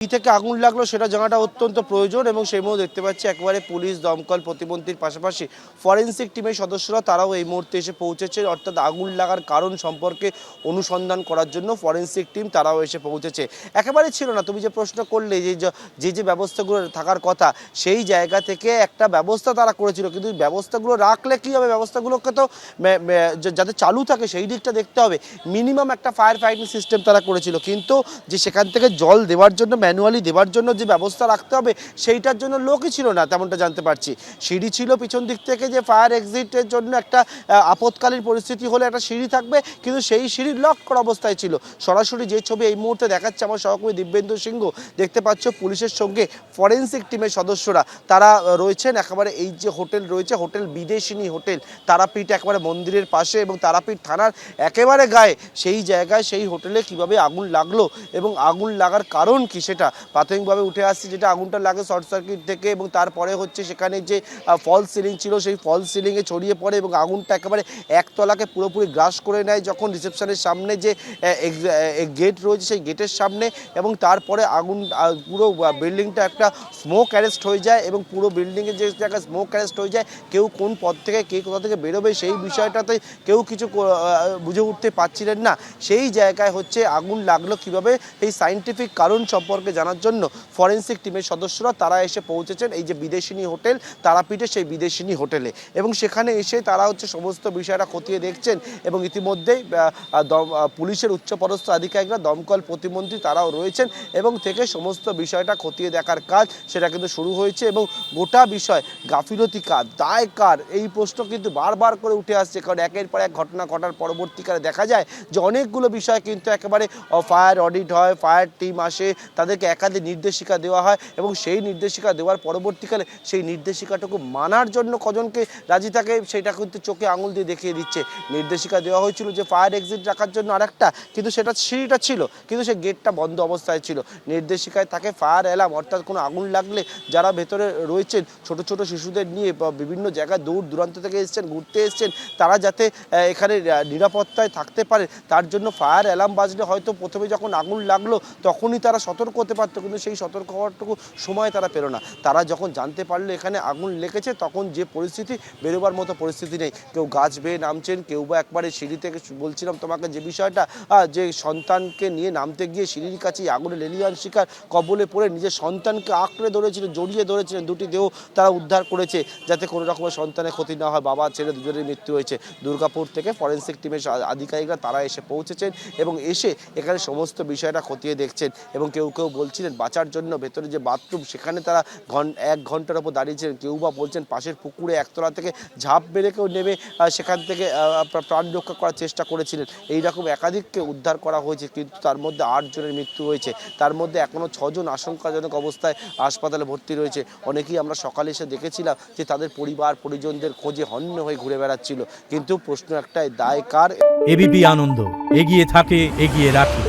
থেকে আগুন লাগলো সেটা জানাটা অত্যন্ত প্রয়োজন এবং সেই মুহূর্তে দেখতে পাচ্ছি একেবারে পুলিশ, দমকল, প্রতিমন্ত্রীর পাশাপাশি ফরেনসিক টিমের সদস্যরা তারাও এই মুহূর্তে এসে পৌঁছেছে। অর্থাৎ আগুন লাগার কারণ সম্পর্কে অনুসন্ধান করার জন্য ফরেনসিক টিম তারাও এসে পৌঁছেছে। একেবারে ছিল না, তুমি যে প্রশ্ন করলে যে ব্যবস্থাগুলো থাকার কথা সেই জায়গা থেকে একটা ব্যবস্থা তারা করেছিল, কিন্তু ব্যবস্থাগুলো রাখলে কী হবে, ব্যবস্থাগুলোকে তো যাতে চালু থাকে সেই দিকটা দেখতে হবে। মিনিমাম একটা ফায়ার ফাইটিং সিস্টেম তারা করেছিল, কিন্তু যে সেখান থেকে জল দেওয়ার জন্য ম্যানুয়ালি দেওয়ার জন্য যে ব্যবস্থা রাখতে হবে সেইটার জন্য লোকই ছিল না, তেমনটা জানতে পারছি। সিঁড়ি ছিল পিছন দিক থেকে, যে ফায়ার এক্সিটের জন্য একটা আপৎকালীন পরিস্থিতি হলে একটা সিঁড়ি থাকবে, কিন্তু সেই সিঁড়ি লক করা অবস্থায় ছিল। সরাসরি যে ছবি এই মুহূর্তে দেখাচ্ছে আমার সহকর্মী দিব্যেন্দু সিংহ, দেখতে পাচ্ছ পুলিশের সঙ্গে ফরেনসিক টিমের সদস্যরা তারা রয়েছেন একেবারে এই যে হোটেল রয়েছে, হোটেল বিদেশিনী হোটেল, তারাপীঠ একেবারে মন্দিরের পাশে এবং তারাপীঠ থানার একেবারে গায়ে সেই জায়গায় সেই হোটেলে কিভাবে আগুন লাগলো এবং আগুন লাগার কারণ কি সেটা প্রাথমিকভাবে উঠে আসছে। যেটা আগুনটা লাগে শর্ট সার্কিট থেকে, এবং তারপরে হচ্ছে সেখানে যে ফলস সিলিং ছিল সেই ফলস সিলিংয়ে ছড়িয়ে পড়ে এবং আগুনটা একেবারে একতলাকে পুরোপুরি গ্রাস করে নেয় যখন রিসেপশনের সামনে যে গেট রয়েছে সেই গেটের সামনে, এবং তারপরে আগুন পুরো বিল্ডিংটা একটা স্মোক অ্যারেস্ট হয়ে যায় এবং পুরো বিল্ডিংয়ের যে জায়গায় স্মোক অ্যারেস্ট হয়ে যায়, কেউ কোন পথ থেকে কে কোথা থেকে বেরোবে সেই বিষয়টাতে কেউ কিছু বুঝে উঠতে পারছিলেন না। সেই জায়গায় হচ্ছে আগুন লাগলো কিভাবে এই সায়েন্টিফিক কারণ সম্পর্কে জানার জন্য ফরেনসিক টিমের সদস্যরা তারা এসে পৌঁছেছেন এই যে বিদেশিনী হোটেল তারাপীঠে, সেই বিদেশিনী হোটেলে, এবং সেখানে এসে তারা হচ্ছে সমস্ত বিষয়টা খতিয়ে দেখছেন। এবং ইতিমধ্যেই পুলিশের উচ্চপদস্থ আধিকারিকরা, দমকল, প্রতিমন্ত্রী তারাও রয়েছেন এবং থেকে সমস্ত বিষয়টা খতিয়ে দেখার কাজ সেটা কিন্তু শুরু হয়েছে। এবং গোটা বিষয় গাফিলতি কার, দায় কার, এই প্রশ্ন কিন্তু বারবার করে উঠে আসছে, কারণ একের পর এক ঘটনা ঘটার পরবর্তীকালে দেখা যায় যে অনেকগুলো বিষয় কিন্তু একেবারে ফায়ার অডিট হয়, ফায়ার টিম আসে, তাদেরকে একাধিক নির্দেশিকা দেওয়া হয় এবং সেই নির্দেশিকা দেওয়ার পরবর্তীকালে সেই নির্দেশিকাটুকু মানার জন্য কজনকে রাজি থাকে সেটা কিন্তু চোখে আঙুল দিয়ে দেখিয়ে দিচ্ছে। নির্দেশিকা দেওয়া হয়েছিল যে ফায়ার এক্সিট রাখার জন্য আরেকটা, কিন্তু সেটা সিঁড়িটা ছিল কিন্তু সেই গেটটা বন্ধ অবস্থায় ছিল। নির্দেশিকায় থাকে ফায়ার অ্যালার্ম, অর্থাৎ কোনো আগুন লাগলে যারা ভেতরে রয়েছেন ছোট ছোট শিশুদের নিয়ে বিভিন্ন জায়গায় দূর দূরান্ত থেকে এসছেন, ঘুরতে এসছেন, তারা যাতে এখানে নিরাপত্তায় থাকতে পারে তার জন্য ফায়ার অ্যালার্ম বাজলে হয়তো প্রথমে যখন আগুন লাগলো তখনই তারা সতর্ক হতে পারতো, কিন্তু সেই সতর্ক হওয়ারটুকু সময় তারা পেল না। তারা যখন জানতে পারলো এখানে আগুন লেগেছে তখন যে পরিস্থিতি, বেরোবার মতো পরিস্থিতি নেই। কেউ গাছ বেয়ে নামছেন, কেউ বা একবারে সিঁড়ি থেকে, বলছিলাম তোমাকে যে বিষয়টা, যে সন্তানকে নিয়ে নামতে গিয়ে সিঁড়ির কাছেই আগুনে লেলিয়ান শিকার কবলে পড়ে নিজের সন্তানকে আঁকড়ে ধরেছিলেন, জড়িয়ে ধরেছিলেন, দুটি দেহ তারা উদ্ধার করেছে যাতে কোনো রকমের সন্তানের ক্ষতি না হয়। বাবা ছেলে দুজনের মৃত্যু হয়েছে। দুর্গাপুর থেকে ফরেনসিক টিমের আধিকারিকরা তারা এসে পৌঁছেছেন এবং এসে এখানে সমস্ত বিষয়টা খতিয়ে দেখছেন। এবং কেউ কেউ বলছিলেন বাঁচার জন্য ভেতরে যে বাথরুম সেখানে তারা 1 ঘন্টার ওপর দাঁড়িয়েছিলেন, কেউ বা বলছেন পাশের পুকুরে একতলা থেকে ঝাঁপ মেরে কেউ নেমে সেখান থেকে প্রাণ রক্ষা করার চেষ্টা করেছিলেন। এইরকম একাধিককে উদ্ধার করা হয়েছে, কিন্তু তার মধ্যে 8 জনের মৃত্যু হয়েছে, তার মধ্যে এখনও 6 জন আশঙ্কাজনক অবস্থায় হাসপাতালে ভর্তি রয়েছে। অনেকেই আমরা সকালে এসে দেখেছিলাম যে তাদের পরিবার পরিজনদের খোঁজে হন্য হয়ে ঘুরে বেড়াচ্ছিল, কিন্তু প্রশ্ন একটাই, দায় কার? এবিপি আনন্দ, এগিয়ে থাকে, এগিয়ে রাখে।